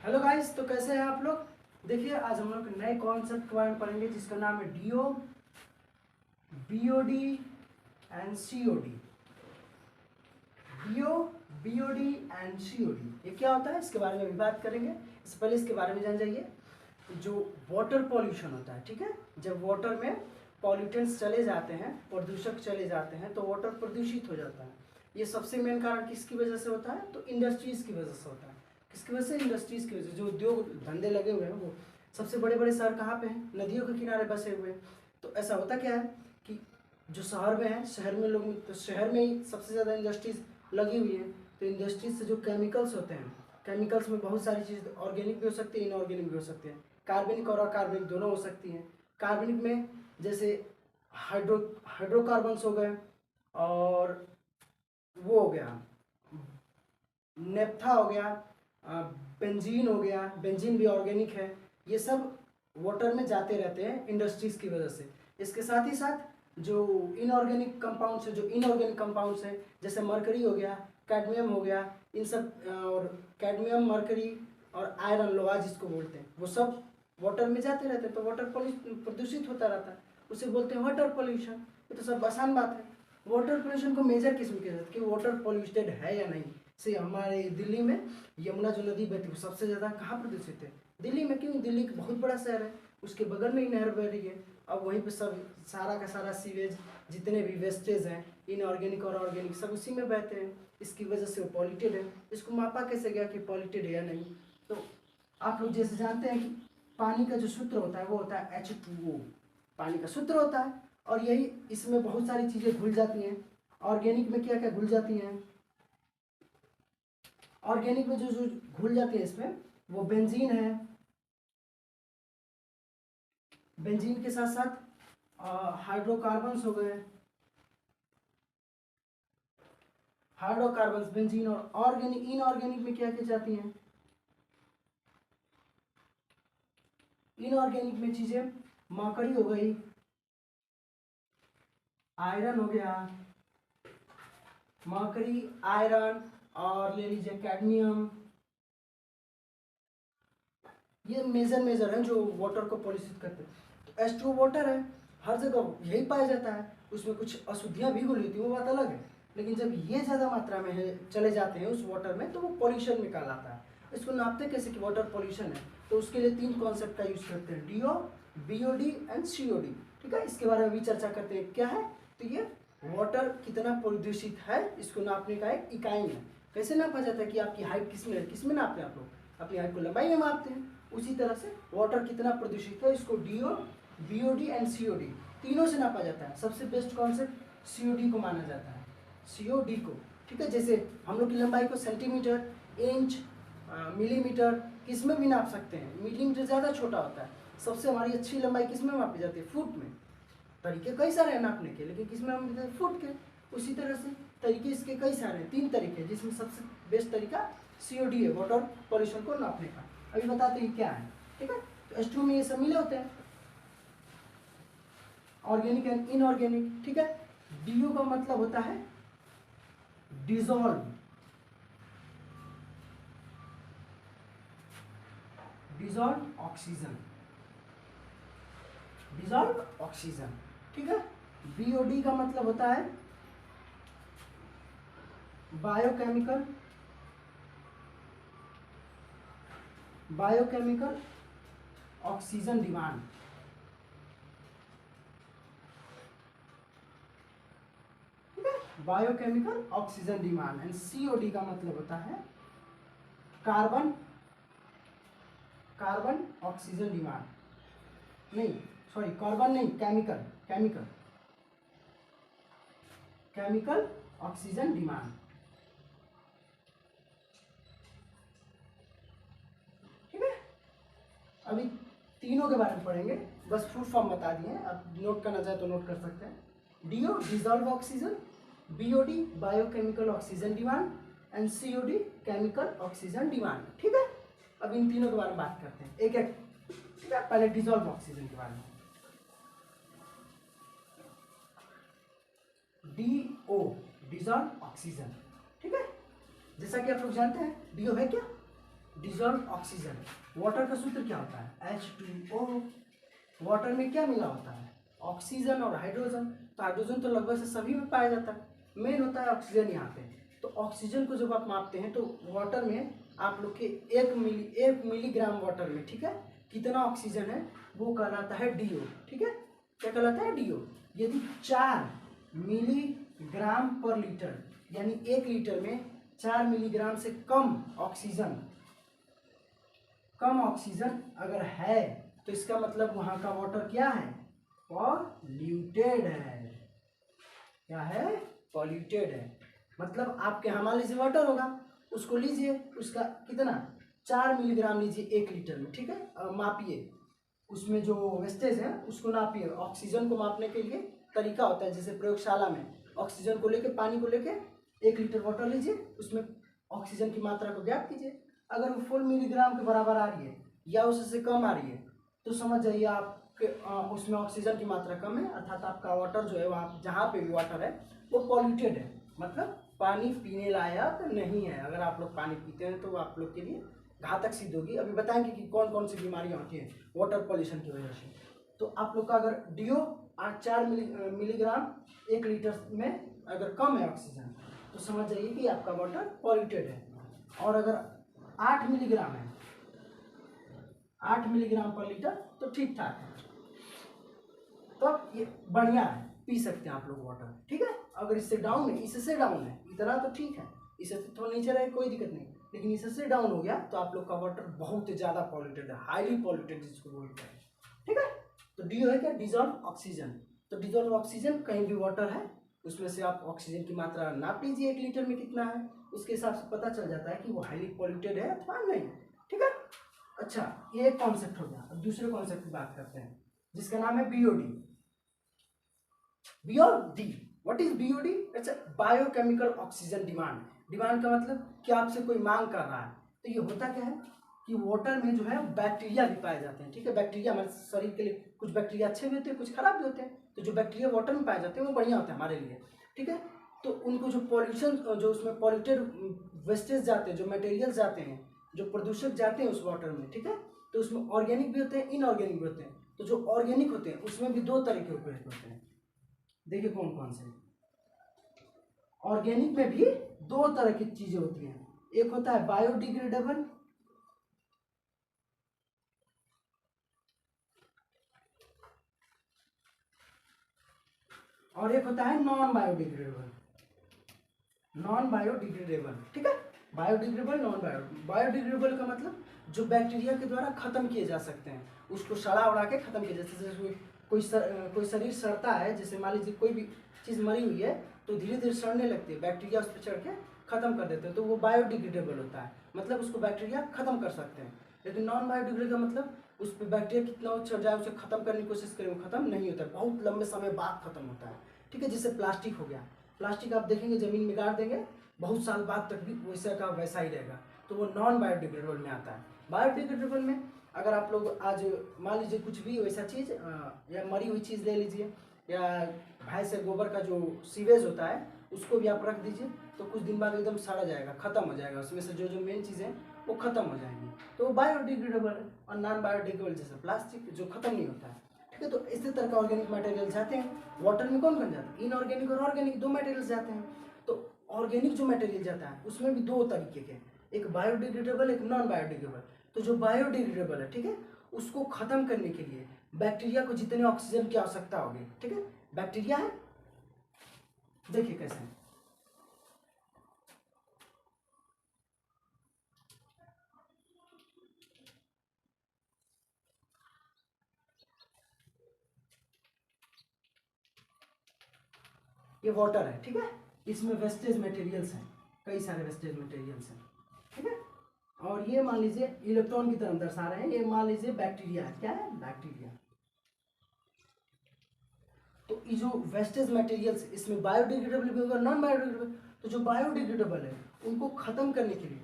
Hello guys, तो कैसे हैं आप लोग। देखिए, आज हम लोग नए कॉन्सेप्ट के बारे में पढ़ेंगे जिसका नाम है DO, BOD and COD. DO, BOD and COD ये क्या होता है, इसके बारे में भी बात करेंगे। इससे पहले इसके बारे में जान जाइए। जो वाटर पॉल्यूशन होता है, ठीक है, जब वाटर में पॉल्यूटेंट्स चले जाते हैं, प्रदूषक चले जाते हैं, तो वाटर प्रदूषित हो जाता है। ये सबसे मेन कारण किसकी वजह से होता है, तो इंडस्ट्रीज की वजह से होता है। किसकी वजह से, इंडस्ट्रीज की वजह से। जो उद्योग धंधे लगे हुए हैं, वो सबसे बड़े बड़े शहर कहाँ पे हैं, नदियों के किनारे बसे हुए हैं। तो ऐसा होता क्या है कि जो शहर में है, शहर में लोग, तो शहर में ही सबसे ज़्यादा इंडस्ट्रीज लगी हुई है। तो इंडस्ट्रीज से जो केमिकल्स होते हैं, केमिकल्स में बहुत सारी चीज़ ऑर्गेनिक भी हो सकती है, इनऑर्गेनिक भी हो सकती है। कार्बनिक और अकार्बनिक दोनों हो सकती हैं। कार्बनिक में जैसे हाइड्रोकार्बन्स हो गए, और वो हो गया नेप्था हो गया, बेंजीन हो गया, बेंजीन भी ऑर्गेनिक है। ये सब वाटर में जाते रहते हैं इंडस्ट्रीज की वजह से। इसके साथ ही साथ जो इनऑर्गेनिक कंपाउंड्स है, जो इनऑर्गेनिक कंपाउंड्स है, जैसे मरकरी हो गया, कैडमियम हो गया, इन सब, और कैडमियम, मरकरी और आयरन, लोहा जिसको बोलते हैं, वो सब वाटर में जाते रहते हैं। तो वाटर प्रदूषित होता रहता है, उसे बोलते हैं वाटर पोल्यूशन। ये तो सब आसान बात है। वाटर पोल्यूशन को मेजर किस में किया जाता है कि वाटर पोल्यूटेड है या नहीं। से हमारे दिल्ली में यमुना जो नदी बहती है, सबसे ज़्यादा कहाँ प्रदूषित है, दिल्ली में। क्यों, दिल्ली एक बहुत बड़ा शहर है, उसके बगल में ही नहर बह रही है। अब वहीं पे सब सारा का सारा सीवेज, जितने भी वेस्टेज हैं, इनऑर्गेनिक और ऑर्गेनिक, सब उसी में बहते हैं। इसकी वजह से वो पॉल्यूटेड है। इसको मापा कैसे गया कि पॉल्यूटेड है या नहीं। तो आप लोग जैसे जानते हैं कि पानी का जो सूत्र होता है वो होता है H2O, पानी का सूत्र होता है। और यही इसमें बहुत सारी चीज़ें घुल जाती हैं। ऑर्गेनिक में क्या क्या घुल जाती हैं, ऑर्गेनिक में जो जो घुल जाती है इसमें, वो बेंजीन है। बेंजीन के साथ साथ हाइड्रोकार्बन्स हो गए, हाइड्रोकार्बन्स, बेंजीन। और ऑर्गेनिक, इनऑर्गेनिक में क्या क्या जाती हैं, इनऑर्गेनिक में चीजें मरकरी हो गई, आयरन हो गया, मरकरी, आयरन, और ले लीजिए कैडमियम। ये मेजर हैं जो वाटर को पॉल्यूट करते हैं। तो H2O वाटर है, हर जगह यही पाया जाता है। उसमें कुछ अशुद्धियाँ भी घुली होती है, वो बात अलग है। लेकिन जब ये ज़्यादा मात्रा में है, चले जाते हैं उस वाटर में, तो वो पॉल्यूशन निकाल आता है। इसको नापते कैसे कि वाटर पॉल्यूशन है, तो उसके लिए 3 कॉन्सेप्ट का यूज़ करते हैं, डीओ, बीओडी एंड सीओडी। ठीक है, इसके बारे में भी चर्चा करते हैं क्या है। तो ये वाटर कितना प्रदूषित है, इसको नापने का एक इकाई है। कैसे नापा जाता है कि आपकी हाइट किस में नापते हैं, आप लोग अपनी हाइट को लंबाई में मापते हैं। उसी तरह से वाटर कितना प्रदूषित है, इसको डीओ, बीओडी एंड सीओडी तीनों से नापा जाता है। सबसे बेस्ट कॉन्सेप्ट सीओडी को माना जाता है, सीओडी को। ठीक है, जैसे हम लोग की लंबाई को सेंटीमीटर, इंच, मिलीमीटर, किस में भी नाप सकते हैं। मिलीमीटर ज़्यादा छोटा होता है। सबसे हमारी अच्छी लंबाई किस में मापी जाती है, फुट में। तरीके कई सारे हैं नापने के, लेकिन किस में हम फुट के। उसी तरह से तरीके इसके कई सारे हैं, 3 तरीके, जिसमें सबसे बेस्ट तरीका सीओडी है, वाटर पॉल्यूशन को नापने का। अभी बताते हैं क्या है। ठीक है, तो H2 में ये सब मिले होते हैं, ऑर्गेनिक एंड इनऑर्गेनिक। ठीक है, डीयू का मतलब होता है dissolve, dissolve oxygen, dissolve oxygen. ठीक है, बीओडी का मतलब होता है biochemical, biochemical oxygen demand. Biochemical oxygen demand. And COD का मतलब होता है कार्बन, कार्बन ऑक्सीजन डिमांड। नहीं, सॉरी, कार्बन नहीं, chemical, chemical, chemical oxygen demand. ठीक है, अभी तीनों के बारे में पढ़ेंगे, बस फुल फॉर्म बता दिए, आप नोट करना चाहे तो नोट कर सकते हैं। DO, dissolved oxygen, BOD, biochemical oxygen demand, and COD, chemical oxygen demand. ठीक है, अब इन तीनों के बारे में बात करते हैं एक एक। ठीक है, पहले डिजॉल्व ऑक्सीजन के बारे में। DO, dissolved oxygen. ठीक है, जैसा कि आप लोग जानते हैं, डीओ है क्या, डिजॉल्व ऑक्सीजन। वाटर का सूत्र क्या होता है? H2O। वाटर में क्या मिला होता है? ऑक्सीजन और हाइड्रोजन। तो हाइड्रोजन तो लगभग से सभी में पाया जाता है, मेन होता है ऑक्सीजन यहाँ पे। तो ऑक्सीजन को जब आप मापते हैं तो वाटर में आप लोग के 1 मिलीग्राम वाटर में, ठीक है, कितना ऑक्सीजन है वो कहलाता है DO। ठीक है, क्या कहलाता है? DO। यदि 4 मिलीग्राम पर लीटर, यानी 1 लीटर में 4 मिलीग्राम से कम ऑक्सीजन अगर है तो इसका मतलब वहां का वाटर क्या है? पॉल्यूटेड है। क्या है? पॉल्यूटेड है। मतलब आपके यहाँ मान लीजिए वाटर होगा, उसको लीजिए, उसका कितना 4 मिलीग्राम लीजिए 1 लीटर में, ठीक है, मापिए, उसमें जो वेस्टेज है उसको नापिए। ऑक्सीजन को मापने के लिए तरीका होता है, जैसे प्रयोगशाला में ऑक्सीजन को लेके, पानी को लेके 1 लीटर वाटर लीजिए, उसमें ऑक्सीजन की मात्रा को ज्ञात कीजिए। अगर वो 4 मिलीग्राम के बराबर आ रही है या उससे कम आ रही है तो समझ जाइए आपके उसमें ऑक्सीजन की मात्रा कम है, अर्थात आपका वाटर जो है वहाँ जहाँ पे भी वाटर है वो पॉल्यूटेड है, मतलब पानी पीने लायक नहीं है। अगर आप लोग पानी पीते हैं तो आप लोग के लिए घातक सिद्ध होगी। अभी बताएंगे कि कौन कौन सी बीमारियाँ होती हैं वाटर पॉल्यूशन की वजह से। तो आप लोग का अगर DO 4 मिलीग्राम 1 लीटर में अगर कम है ऑक्सीजन तो समझ जाइए कि आपका वाटर पॉल्यूटेड है। और अगर 8 मिलीग्राम है, 8 मिलीग्राम पर लीटर तो ठीक ठाक है, तो ये बढ़िया है, पी सकते हैं आप लोग वाटर। ठीक है, अगर इससे डाउन है, इससे डाउन है, इतना तो ठीक है, इससे थोड़ा नीचे रहे कोई दिक्कत नहीं, लेकिन इससे डाउन हो गया तो आप लोग का वाटर बहुत ज़्यादा पॉल्यूटेड है, हाईली पॉल्यूटेड जिसको बोलते हैं। ठीक है, तो DO है क्या? Dissolve oxygen. तो डिजॉल्व ऑक्सीजन कहीं भी वाटर है उसमें से आप ऑक्सीजन की मात्रा नाप लीजिए 1 लीटर में कितना है, उसके हिसाब से पता चल जाता है कि वो हाईली पॉल्यूटेड है अथवा नहीं। ठीक है, अच्छा, ये एक कॉन्सेप्ट हो गया। अब दूसरे कॉन्सेप्ट की बात करते हैं जिसका नाम है BOD। BOD, what is BOD? It's biochemical oxygen demand. Demand का मतलब कि आपसे कोई मांग कर रहा है। तो ये होता क्या है कि वाटर में जो है बैक्टीरिया भी पाए जाते हैं। ठीक है, बैक्टीरिया हमारे शरीर के लिए, कुछ बैक्टीरिया अच्छे भी होते हैं, कुछ खराब भी होते हैं। तो जो बैक्टीरिया वाटर में पाए जाते हैं वो बढ़िया होता है हमारे लिए। ठीक है, तो उनको जो पॉल्यूशन, जो उसमें पॉल्यूटेड वेस्टेज जाते हैं, जो मटेरियल जाते हैं, जो प्रदूषक जाते हैं उस वाटर में, ठीक है, तो उसमें ऑर्गेनिक भी होते हैं, इनऑर्गेनिक भी होते हैं। तो जो ऑर्गेनिक होते हैं उसमें भी 2 तरह के उपयोग होते हैं। देखिए कौन कौन से। ऑर्गेनिक में भी 2 तरह की चीजें होती हैं, एक होता है बायोडिग्रेडेबल और एक होता है नॉन बायोडिग्रेडेबल। नॉन बायोडिग्रेडेबल, ठीक है, बायोडिग्रेडेबल, नॉन बायोडिग्रेडेबल का मतलब जो बैक्टीरिया के द्वारा खत्म किए जा सकते हैं, उसको सड़ा उड़ा के खत्म किया, जैसे कोई शरीर सड़ता है, जैसे मान लीजिए कोई भी चीज़ मरी हुई है तो धीरे धीरे सड़ने लगती है, बैक्टीरिया उस पर चढ़ के खत्म कर देते हैं, तो वो बायोडिग्रेडेबल होता है, मतलब उसको बैक्टीरिया खत्म कर सकते हैं। लेकिन नॉन बायोडिग्रेडेबल का मतलब उस पर बैक्टीरिया कितना चढ़ जाए उसे खत्म करने की कोशिश करें, वो खत्म नहीं होता है, बहुत लंबे समय बाद खत्म होता है। ठीक है, जैसे प्लास्टिक हो गया, प्लास्टिक आप देखेंगे ज़मीन में गाड़ देंगे, बहुत साल बाद तक भी वैसा का वैसा ही रहेगा, तो वो नॉन बायोडिग्रेडेबल में आता है। बायोडिग्रेडेबल में अगर आप लोग आज मान लीजिए कुछ भी वैसा चीज़ या मरी हुई चीज़ ले लीजिए, या भैंस से गोबर का जो सीवेज होता है उसको भी आप रख दीजिए, तो कुछ दिन बाद एकदम सड़ा जाएगा, खत्म हो जाएगा, उसमें से जो जो मेन चीज़ें वो खत्म हो जाएंगी, तो वो बायोडिग्रेडेबल है। और नॉन बायोडिग्रेडेबल जैसे प्लास्टिक जो खत्म नहीं होता है। ठीक है, तो इसी तरह का ऑर्गेनिक मटेरियल जाते हैं वाटर में। कौन कौन जाता है? इनऑर्गेनिक और ऑर्गेनिक 2 मटेरियल जाते हैं। तो ऑर्गेनिक जो मटेरियल जाता है उसमें भी 2 तरीके के, एक बायोडिग्रेडेबल, एक नॉन बायोडिग्रेडेबल। तो जो बायोडिग्रेडेबल है, ठीक है, उसको खत्म करने के लिए बैक्टीरिया को जितने ऑक्सीजन की आवश्यकता होगी, ठीक है, बैक्टीरिया है, देखिए कैसे है। ये वाटर है, ठीक है, इसमें वेस्टेज मटेरियल्स हैं, कई सारे वेस्टेज मटेरियल्स हैं। ठीक है, और ये मान लीजिए इलेक्ट्रॉन की तरफ दर्शा रहे हैं, ये मान लीजिए बैक्टीरिया है। क्या है? बैक्टीरिया। तो ये जो वेस्टेज मटेरियल्स, इसमें बायोडिग्रेडेबल भी होगा, नॉन बायोडिग्रेडेबल। तो जो बायोडिग्रेडेबल है उनको खत्म करने के लिए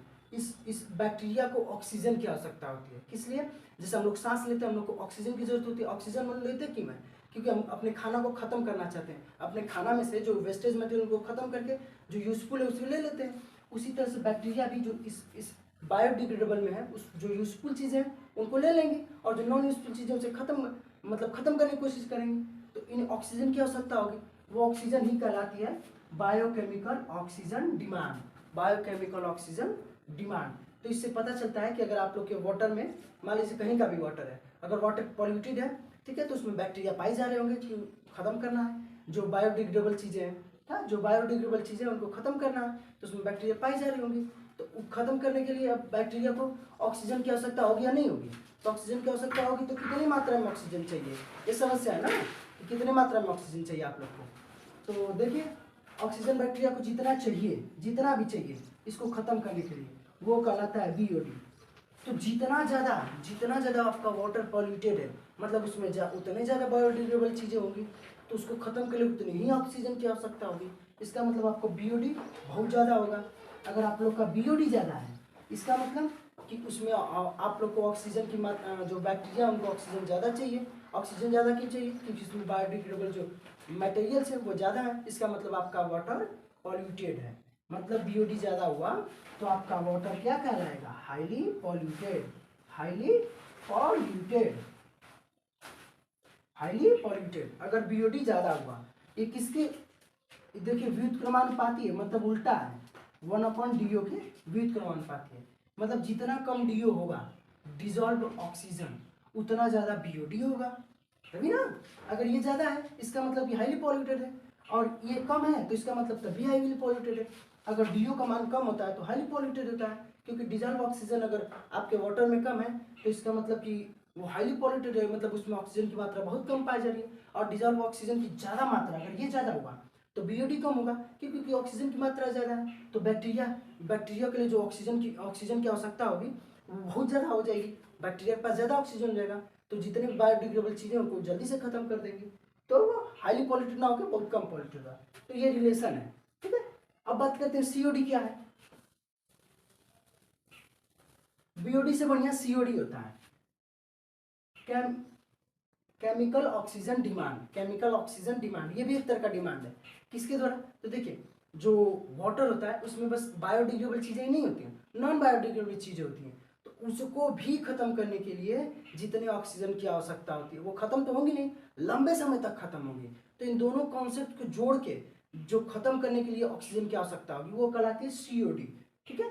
इस बैक्टीरिया को ऑक्सीजन की आवश्यकता होती है। किस लिए? जैसे हम लोग सांस लेते हैं, हम लोग को ऑक्सीजन की जरूरत होती है। ऑक्सीजन हम लेते क्यों है? क्योंकि हम अपने खाना को खत्म करना चाहते हैं, अपने खाना में से जो वेस्टेज मटेरियल को खत्म करके जो यूजफुल है उसे ले लेते हैं। उसी तरह से बैक्टीरिया भी जो इस बायोडिग्रेडेबल में है, उस जो यूजफुल चीज़ें हैं उनको ले लेंगे और जो नॉन यूजफुल चीज़ें उसे खत्म करने की कोशिश करेंगे। तो इन ऑक्सीजन की आवश्यकता होगी, वो ऑक्सीजन ही कहलाती है biochemical oxygen demand. Biochemical oxygen demand. तो इससे पता चलता है कि अगर आप लोग के वाटर में, मान लीजिए कहीं का भी वाटर है, अगर वाटर पॉल्यूटेड है, ठीक है, तो उसमें बैक्टीरिया पाए जा रहे होंगे कि खत्म करना है। जो बायोडिग्रेडेबल चीज़ें हैं, हाँ, जो बायोडिग्रेडेबल चीज़ें हैं उनको खत्म करना है, तो उसमें बैक्टीरिया पाई जा रही होंगी। तो खत्म करने के लिए अब बैक्टीरिया को ऑक्सीजन की आवश्यकता होगी या नहीं होगी? तो ऑक्सीजन की आवश्यकता होगी, तो कितनी मात्रा में ऑक्सीजन चाहिए, ये समस्या है ना, कि कितनी मात्रा में ऑक्सीजन चाहिए आप लोग को। तो देखिए, ऑक्सीजन बैक्टीरिया को जितना चाहिए, जितना भी चाहिए इसको खत्म करने के लिए, वो कहलाता है बीओडी। तो जितना ज़्यादा आपका वाटर पॉल्यूटेड है, मतलब उसमें उतने ज़्यादा बायोडिग्रेडेबल चीज़ें होंगी, तो उसको खत्म के लिए उतनी ही ऑक्सीजन की आवश्यकता होगी। इसका मतलब आपको बीओडी बहुत ज़्यादा होगा। अगर आप लोग का बीओडी ज़्यादा है, इसका मतलब कि उसमें आप लोग को ऑक्सीजन की मात्रा, जो बैक्टीरिया उनको ऑक्सीजन ज़्यादा चाहिए। ऑक्सीजन ज़्यादा क्यों चाहिए? क्योंकि इसमें बायोडिग्रेडेबल जो मटेरियल्स है वो ज़्यादा है। इसका मतलब आपका वाटर पॉल्यूटेड है, मतलब बीओडी ज़्यादा हुआ तो आपका वाटर क्या कहलाएगा? Highly polluted. Highly polluted, highly polluted. अगर बीओडी ज़्यादा हुआ, ये किसके, देखिए व्युत्क्रमानुपाती है, मतलब उल्टा है, 1/DO के व्युत्क्रमानुपाती है। मतलब जितना कम डीओ होगा, डिजॉल्व ऑक्सीजन, उतना ज़्यादा बीओडी होगा, तभी ना। अगर ये ज़्यादा है इसका मतलब कि हाईली पॉल्यूटेड है, और ये कम है तो इसका मतलब तभी हाईली पॉल्यूटेड है। अगर डीओ का मान कम होता है तो हाईली पॉल्यूटेड होता है, क्योंकि डिजॉल्व ऑक्सीजन अगर आपके वाटर में कम है तो इसका मतलब कि वो हाईली पॉल्यूटेड है, मतलब उसमें ऑक्सीजन की मात्रा बहुत कम पाई जा रही है। और डिजॉल्व ऑक्सीजन की ज़्यादा मात्रा, अगर ये ज़्यादा होगा तो बीओडी कम होगा, क्योंकि ऑक्सीजन की मात्रा ज़्यादा है। तो बैक्टीरिया के लिए जो ऑक्सीजन की आवश्यकता होगी वो बहुत ज़्यादा हो जाएगी। बैक्टीरिया के पास ज़्यादा ऑक्सीजन हो जाएगा, तो जितने बायोडिग्रेडेबल चीज़ें उनको जल्दी से खत्म कर देंगे, तो वो हाईली पॉल्यूटेड ना होकर बहुत कम पॉल्यूटेड होगा। तो ये रिलेशन है, ठीक है। अब बात करते हैं सीओडी क्या है। बीओडी से बढ़िया सीओडी होता है, chemical oxygen demand. Chemical oxygen demand, ये भी एक तरह का डिमांड है। किसके द्वारा? तो देखिए, जो वाटर होता है उसमें बस बायोडिग्रेडेबल चीज़ें ही नहीं होती हैं, नॉन बायोडिग्रेडेबल चीज़ें होती हैं। तो उसको भी खत्म करने के लिए जितने ऑक्सीजन की आवश्यकता होती है वो खत्म तो होंगी नहीं, लंबे समय तक खत्म होंगी। तो इन दोनों कॉन्सेप्ट को जोड़ के जो खत्म करने के लिए ऑक्सीजन की आवश्यकता होगी वो कहलाती है सीओडी, ठीक है।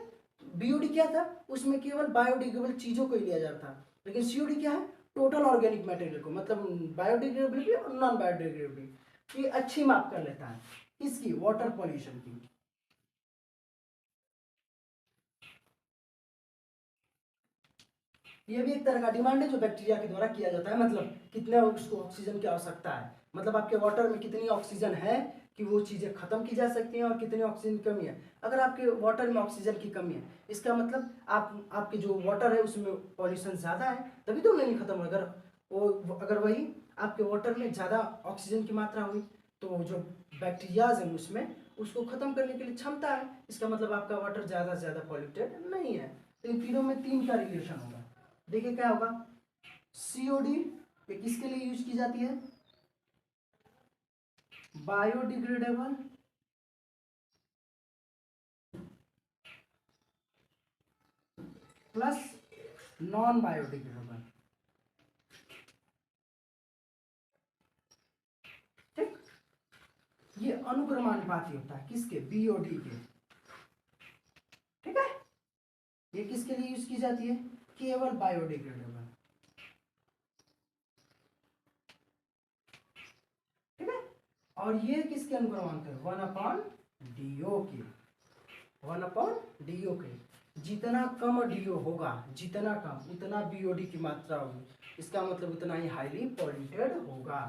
बीओडी क्या था? उसमें केवल बायोडिग्रेडेबल चीज़ों को ही लिया जाता था, लेकिन सीओडी क्या है? टोटल ऑर्गेनिक मटेरियल को, मतलब बायोडिग्रेडेबिलिटी और नॉन बायोडिग्रेडेबिलिटी, ये अच्छी माप कर लेता है इसकी, वाटर पॉल्यूशन की। ये भी एक तरह का डिमांड है जो बैक्टीरिया के द्वारा किया जाता है, मतलब कितने उसको ऑक्सीजन की आवश्यकता है, मतलब आपके वाटर में कितनी ऑक्सीजन है कि वो चीज़ें खत्म की जा सकती हैं, और कितनी ऑक्सीजन की कमी है। अगर आपके वाटर में ऑक्सीजन की कमी है, इसका मतलब आपके जो वाटर है उसमें पॉल्यूशन ज़्यादा है, तभी तो नहीं खत्म होगा। अगर वही आपके वाटर में ज़्यादा ऑक्सीजन की मात्रा हुई तो जो बैक्टीरियाज हैं उसमें उसको खत्म करने के लिए क्षमता है, इसका मतलब आपका वाटर ज़्यादा से ज़्यादा पॉल्यूटेड नहीं है। तो इन तीनों में 3 का रिलेशन होगा। देखिए क्या होगा, सीओडी ये किसके लिए यूज की जाती है? बायोडिग्रेडेबल प्लस नॉन बायोडिग्रेडेबल, ठीक। ये अनुक्रमानुपाती होता है किसके? बीओडी के, ठीक है। ये किसके लिए यूज की जाती है? केवल बायोडिग्रेडेबल, ठीक है। और ये किसके अनुक्रमांक है? 1/DO के, 1/DO के। जितना कम डीओ होगा, जितना कम, उतना बीओडी की मात्रा होगी, इसका मतलब उतना ही हाईली पॉल्यूटेड होगा।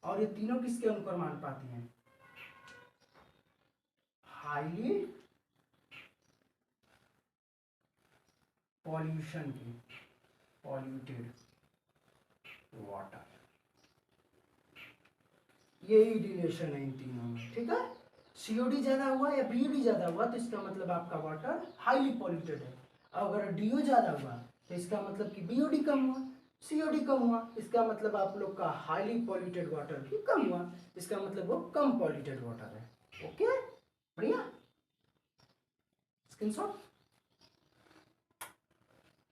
और ये तीनों किसके अनुक्रमानुपाती हैं? हाईली पॉल्यूशन की, पॉल्यूटेड वाटर, यही रिलेशन है इन तीनों में, ठीक है। सीओडी ज्यादा हुआ या बीओडी ज्यादा हुआ तो इसका मतलब आपका वाटर हाईली पॉल्यूटेड है। अगर डीओ ज्यादा हुआ तो इसका मतलब कि बीओडी कम हुआ, सीओडी कम हुआ, इसका मतलब आप लोग का हाईली पॉल्यूटेड वाटर भी कम हुआ, इसका मतलब वो कम पॉल्यूटेड वाटर है। ओके, बढ़िया, स्क्रीनशॉट।